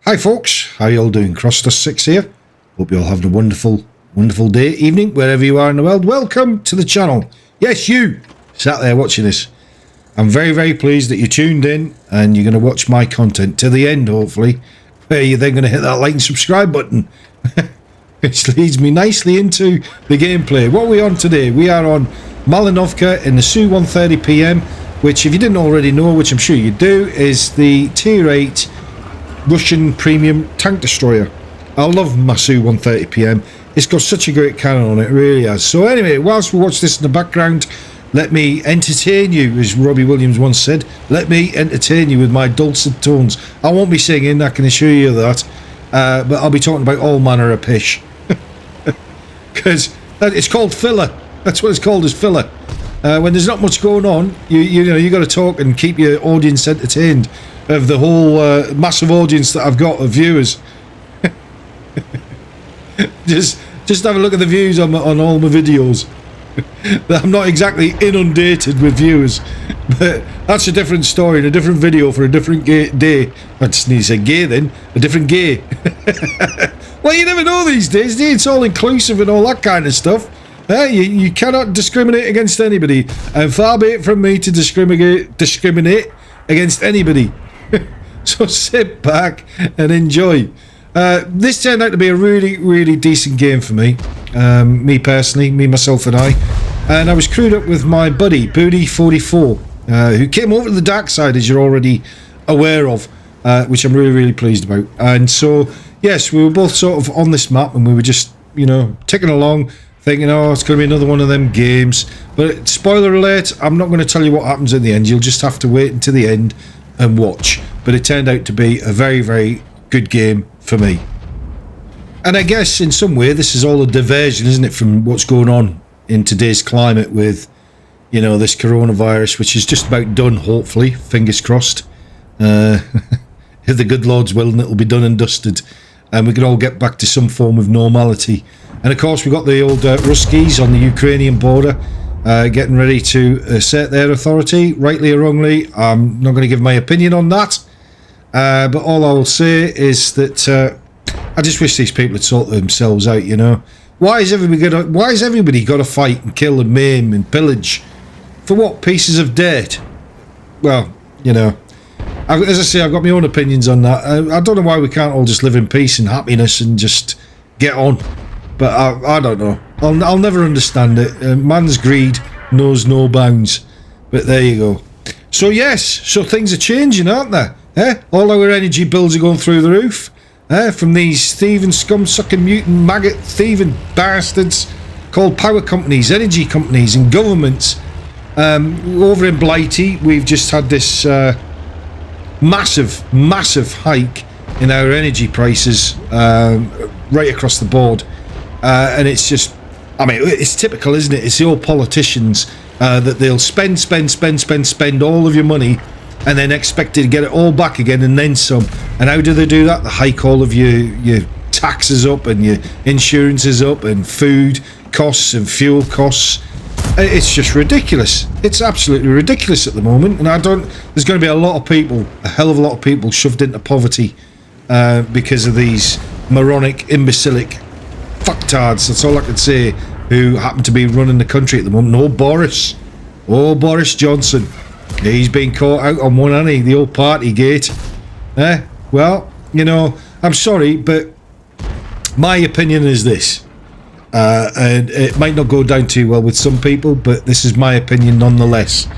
Hi folks, how you all doing? Crossdust6 here. Hope you all having a wonderful day, evening, wherever you are in the world. Welcome to the channel. Yes, you sat there watching this. I'm very pleased that you tuned in and you're going to watch my content to the end, hopefully, where you're then going to hit that like and subscribe button. Which leads me nicely into the gameplay. What are we on today? We are on Malinovka in the SU130PM, which, if you didn't already know, which I'm sure you do, is the Tier 8 Russian premium tank destroyer. I love my SU130PM. It's got such a great cannon on it, it really has. So anyway, whilst we watch this in the background, let me entertain you, as Robbie Williams once said. Let me entertain you with my dulcet tones. I won't be singing, I can assure you that, but I'll be talking about all manner of pish. Because it's called filler. That's what it's called, is filler. When there's not much going on, you know, you got to talk and keep your audience entertained. Of the whole massive audience that I've got of viewers. just have a look at the views on all my videos. I'm not exactly inundated with viewers, but that's a different story and a different video for a different day. I just need to say gay then, a different gay. Well, you never know these days, do you? It's all inclusive and all that kind of stuff. You cannot discriminate against anybody, and far be it from me to discriminate against anybody. So sit back and enjoy. This turned out to be a really decent game for me. Me personally, myself and I was crewed up with my buddy Booty44, who came over to the dark side, as you're already aware of, which I'm really pleased about. And so yes, we were both sort of on this map, and we were just, you know, ticking along, thinking, oh, it's going to be another one of them games. But spoiler alert, I'm not going to tell you what happens in the end. You'll just have to wait until the end and watch. But it turned out to be a very good game for me. And I guess in some way this is all a diversion, isn't it, from what's going on in today's climate with, you know, this coronavirus, which is just about done, hopefully, fingers crossed. If the good Lord's willing, it'll be done and dusted, and we can all get back to some form of normality. And of course, we've got the old Ruskies on the Ukrainian border, getting ready to assert their authority, rightly or wrongly. I'm not going to give my opinion on that, but all I will say is that I just wish these people had sorted themselves out. You know, why is everybody got to fight and kill and maim and pillage for what? Pieces of dirt? Well, you know, as I say, I've got my own opinions on that. I don't know why we can't all just live in peace and happiness and just get on. But I don't know. I'll never understand it. Man's greed knows no bounds. But there you go. So yes, so things are changing, aren't they? All our energy bills are going through the roof. From these thieving, scum-sucking, mutant, maggot, thieving bastards called power companies, energy companies and governments. Over in Blighty, we've just had this massive hike in our energy prices right across the board. And it's just, I mean, it's typical, isn't it? It's the old politicians that they'll spend all of your money and then expect to get it all back again and then some. And how do they do that? They hike all of your taxes up and your insurances up and food costs and fuel costs. It's just ridiculous. It's absolutely ridiculous at the moment. And there's going to be a hell of a lot of people shoved into poverty because of these moronic, imbecilic fucktards, that's all I can say, who happen to be running the country at the moment. Boris Johnson, he's been caught out on one, hasn't he? The old Partygate. Well, you know, I'm sorry, but my opinion is this, and it might not go down too well with some people, but this is my opinion nonetheless.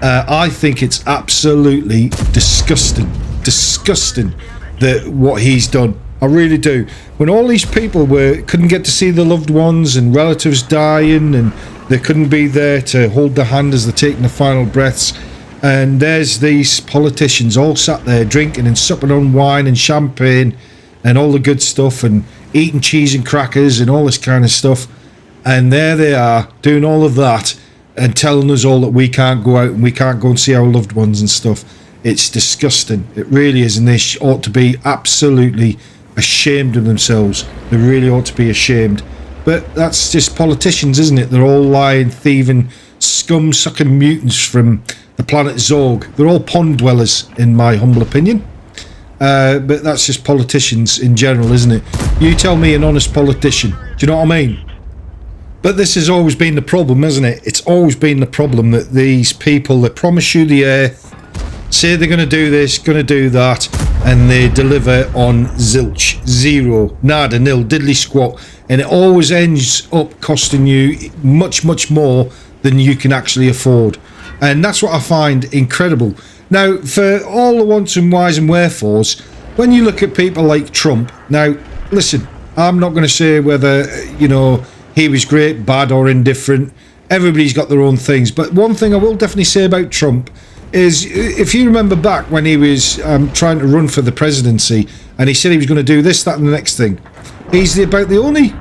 I think it's absolutely disgusting that what he's done. I really do. When all these people couldn't get to see their loved ones and relatives dying, and they couldn't be there to hold their hand as they're taking the final breaths, and there's these politicians all sat there drinking and supping on wine and champagne and all the good stuff and eating cheese and crackers and all this kind of stuff, and there they are doing all of that and telling us all that we can't go out and we can't go and see our loved ones and stuff. It's disgusting. It really is, and they ought to be absolutely ashamed of themselves. They really ought to be ashamed. But that's just politicians, isn't it? They're all lying, thieving, scum-sucking mutants from the planet Zorg. They're all pond dwellers, in my humble opinion. But that's just politicians in general, isn't it? You tell me an honest politician. Do you know what I mean? But this has always been the problem, isn't it? It's always been the problem that these people that promise you the earth, say they're going to do this, going to do that, and they deliver on zilch, zero, nada, nil, diddly squat, and it always ends up costing you much, much more than you can actually afford. And that's what I find incredible. Now, for all the wants and whys and wherefores, when you look at people like Trump, now, listen, I'm not going to say whether, you know, he was great, bad or indifferent. Everybody's got their own things. But one thing I will definitely say about Trump is, if you remember back when he was trying to run for the presidency and he said he was going to do this, that and the next thing, he's about the only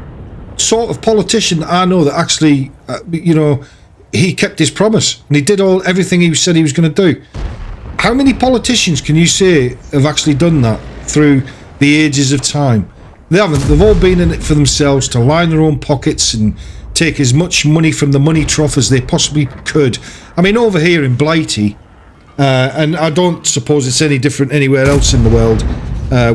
sort of politician I know that actually, you know, he kept his promise and he did everything he said he was going to do. How many politicians can you say have actually done that through the ages of time? They haven't. They've all been in it for themselves to line their own pockets and take as much money from the money trough as they possibly could. I mean, over here in Blighty, and I don't suppose it's any different anywhere else in the world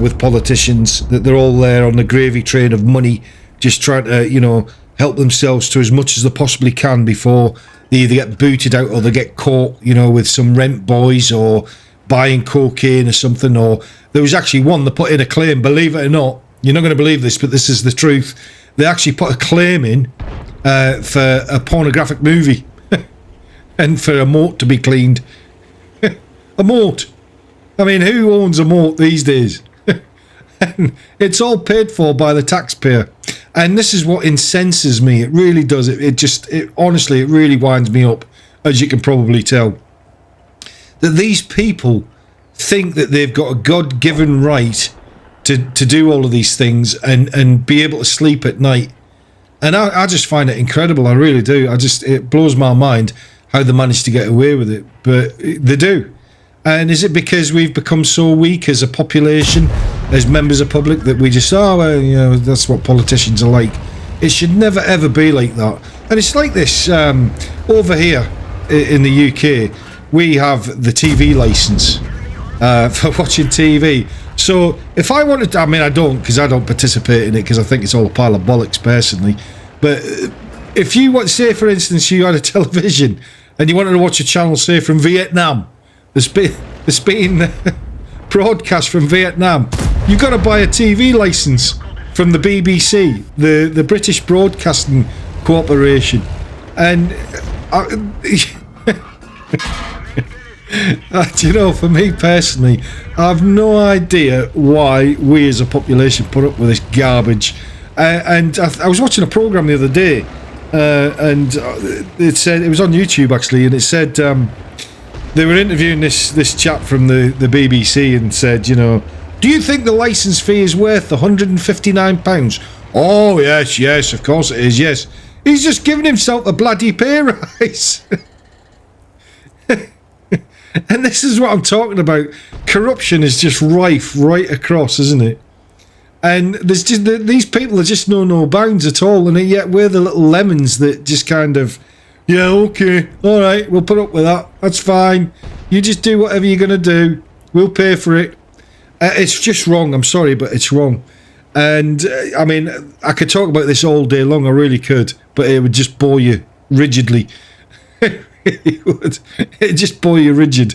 with politicians, that they're all there on the gravy train of money, just trying to, you know, help themselves to as much as they possibly can before they either get booted out or they get caught, you know, with some rent boys or buying cocaine or something. Or there was actually one that put in a claim, believe it or not, you're not going to believe this, but this is the truth. They actually put a claim in for a pornographic movie and for a moat to be cleaned. A moat. I mean, who owns a moat these days? And it's all paid for by the taxpayer. And this is what incenses me. It really does. It honestly, it really winds me up, as you can probably tell. That these people think that they've got a God-given right to do all of these things and be able to sleep at night. And I just find it incredible. I really do. It blows my mind how they manage to get away with it. But they do. And is it because we've become so weak as a population, as members of public, that we just, oh, well, you know, that's what politicians are like? It should never, ever be like that. And it's like this, over here in the UK, we have the TV licence for watching TV. So if I wanted to, I mean, I don't, because I don't participate in it, because I think it's all a pile of bollocks, personally. But if you want, say, for instance, you had a television and you wanted to watch a channel, say, from Vietnam, there's been broadcast from Vietnam, you've got to buy a TV licence from the BBC, the British Broadcasting Corporation. And you know, for me personally, I've no idea why we as a population put up with this garbage. And I was watching a programme the other day, and it said, it was on YouTube actually, and it said they were interviewing this chap from the BBC and said, you know, do you think the licence fee is worth £159? Oh, yes, of course it is, yes. He's just given himself a bloody pay rise. And this is what I'm talking about. Corruption is just rife right across, isn't it? And there's just these people are just no bounds at all, and yet we're the little lemons that just kind of, yeah, okay, all right, we'll put up with that. That's fine. You just do whatever you're gonna do. We'll pay for it. It's just wrong. I'm sorry, but it's wrong. And I mean, I could talk about this all day long. I really could, but it would just bore you rigidly. It would. It just bore you rigid.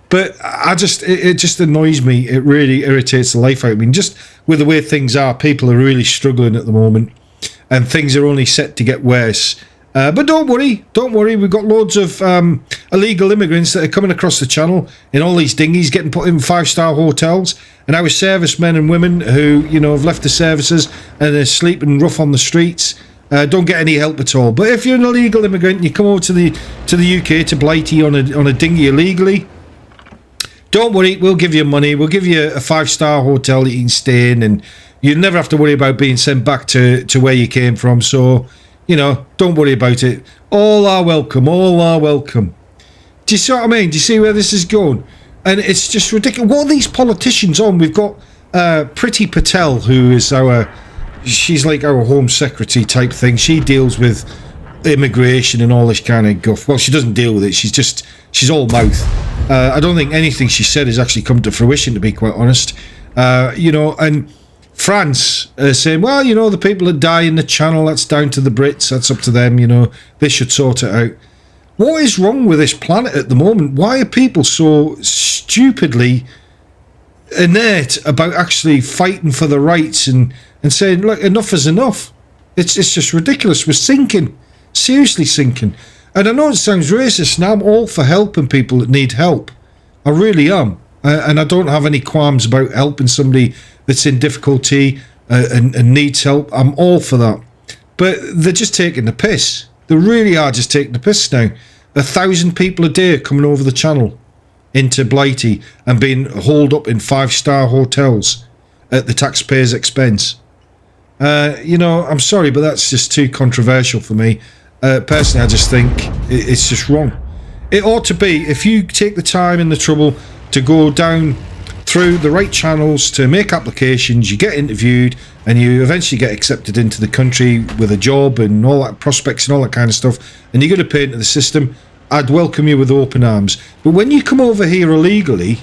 But it just annoys me. It really irritates the life out of me. Just with the way things are, people are really struggling at the moment, and things are only set to get worse. But don't worry. We've got loads of illegal immigrants that are coming across the channel in all these dinghies, getting put in 5-star hotels, and our servicemen and women who, you know, have left the services and are sleeping rough on the streets don't get any help at all. But if you're an illegal immigrant and you come over to the UK, to Blighty on a dinghy illegally, don't worry, we'll give you money. We'll give you a 5-star hotel that you can stay in, and you'll never have to worry about being sent back to where you came from. So, you know, don't worry about it. All are welcome. All are welcome. Do you see what I mean? Do you see where this is going? And it's just ridiculous. What are these politicians on? We've got Priti Patel, who is she's like our Home Secretary type thing. She deals with immigration and all this kind of guff. Well, she doesn't deal with it. She's all mouth. I don't think anything she said has actually come to fruition, to be quite honest. And France saying, well, the people that die in the Channel, that's down to the Brits, that's up to them, they should sort it out. What is wrong with this planet at the moment? Why are people so stupidly inert about actually fighting for the rights and saying, look, enough is enough? It's just ridiculous. We're sinking. Seriously sinking. And I know it sounds racist, and I'm all for helping people that need help. I really am. And I don't have any qualms about helping somebody that's in difficulty and needs help. I'm all for that. But they're just taking the piss. They really are just taking the piss now. 1,000 people a day are coming over the Channel into Blighty and being holed up in 5-star hotels at the taxpayer's expense. I'm sorry, but that's just too controversial for me. Personally, I just think it's just wrong. It ought to be, if you take the time and the trouble to go down through the right channels to make applications, you get interviewed, and you eventually get accepted into the country with a job and all that prospects and all that kind of stuff, and you're going to pay into the system, I'd welcome you with open arms. But when you come over here illegally,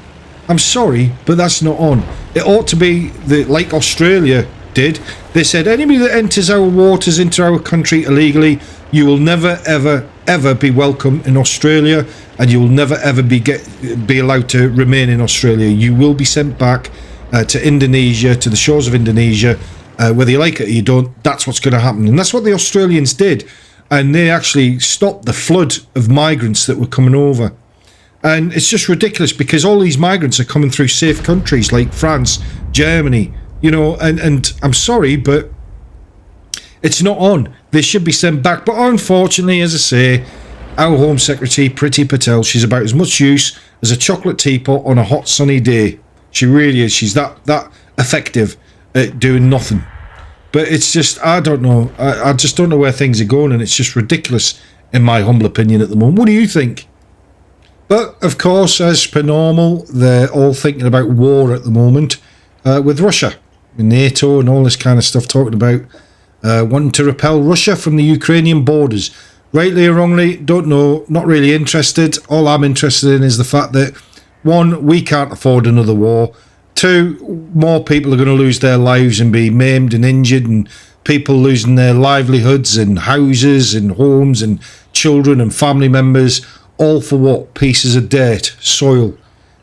I'm sorry, but that's not on. It ought to be like Australia did. They said anybody that enters our waters into our country illegally, you will never ever be welcome in Australia, and you will never ever be allowed to remain in Australia. You will be sent back to Indonesia, to the shores of Indonesia, whether you like it or you don't. That's what's going to happen, and that's what the Australians did, and they actually stopped the flood of migrants that were coming over. And it's just ridiculous because all these migrants are coming through safe countries like France, Germany, and I'm sorry, but it's not on. They should be sent back. But unfortunately, as I say, our Home Secretary, Priti Patel, she's about as much use as a chocolate teapot on a hot sunny day. She really is. She's that effective at doing nothing. But it's just, I don't know. I just don't know where things are going, and it's just ridiculous, in my humble opinion, at the moment. What do you think? But, of course, as per normal, they're all thinking about war at the moment with Russia, with NATO and all this kind of stuff, talking about wanting to repel Russia from the Ukrainian borders. Rightly or wrongly, don't know, not really interested. All I'm interested in is the fact that, one, we can't afford another war. Two, more people are going to lose their lives and be maimed and injured, and people losing their livelihoods and houses and homes and children and family members, all for what? Pieces of dirt, soil.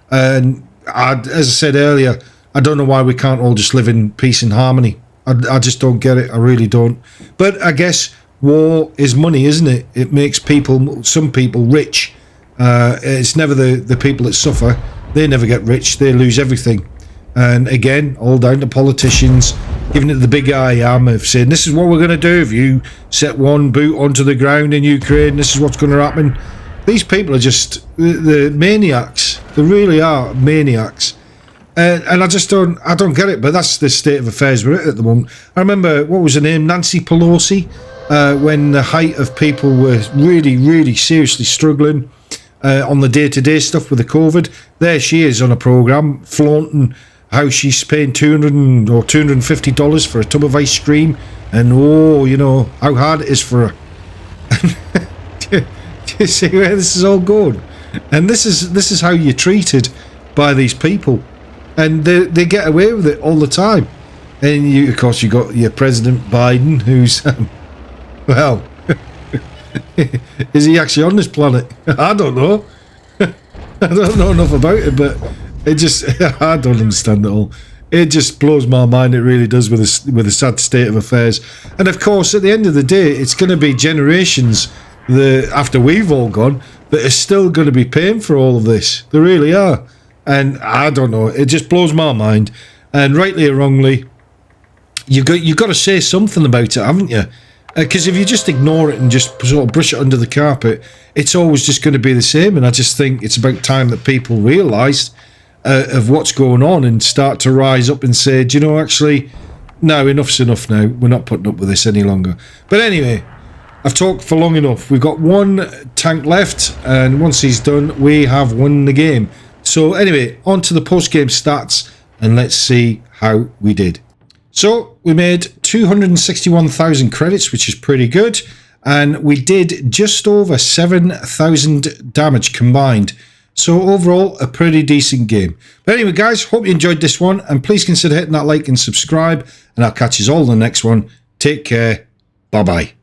And as I said earlier, I don't know why we can't all just live in peace and harmony. I just don't get it. I really don't. But I guess war is money, isn't it? It makes some people rich. It's never the people that suffer. They never get rich. They lose everything. And again, all down to politicians giving it the big I am of saying, this is what we're going to do if you set one boot onto the ground in Ukraine. This is what's going to happen. These people are just the maniacs. They really are maniacs. And I don't get it, but that's the state of affairs we're at the moment. I remember, what was her name, Nancy Pelosi, when the height of people were really, really seriously struggling on the day-to-day stuff with the COVID. There she is on a programme flaunting how she's paying $200 or $250 for a tub of ice cream, and how hard it is for her. Do you see where this is all going? And this is how you're treated by these people. And they get away with it all the time. And of course, you got your President Biden, who's well, is he actually on this planet? I don't know. I don't know enough about it, but it just I don't understand it all. It just blows my mind. It really does, with the sad state of affairs. And of course, at the end of the day, it's going to be generations after we've all gone that are still going to be paying for all of this. They really are. And I don't know, it just blows my mind. And rightly or wrongly, you've got to say something about it, haven't you? Because if you just ignore it and just sort of brush it under the carpet, it's always just going to be the same. And I just think it's about time that people realise of what's going on and start to rise up and say, do you know, actually, no, enough's enough now. We're not putting up with this any longer. But anyway, I've talked for long enough. We've got one tank left, and once he's done, we have won the game. So anyway, on to the post-game stats, and let's see how we did. So we made 261,000 credits, which is pretty good. and we did just over 7,000 damage combined. So overall, a pretty decent game. But anyway, guys, hope you enjoyed this one, and please consider hitting that like and subscribe, and I'll catch you all in the next one. Take care. Bye-bye.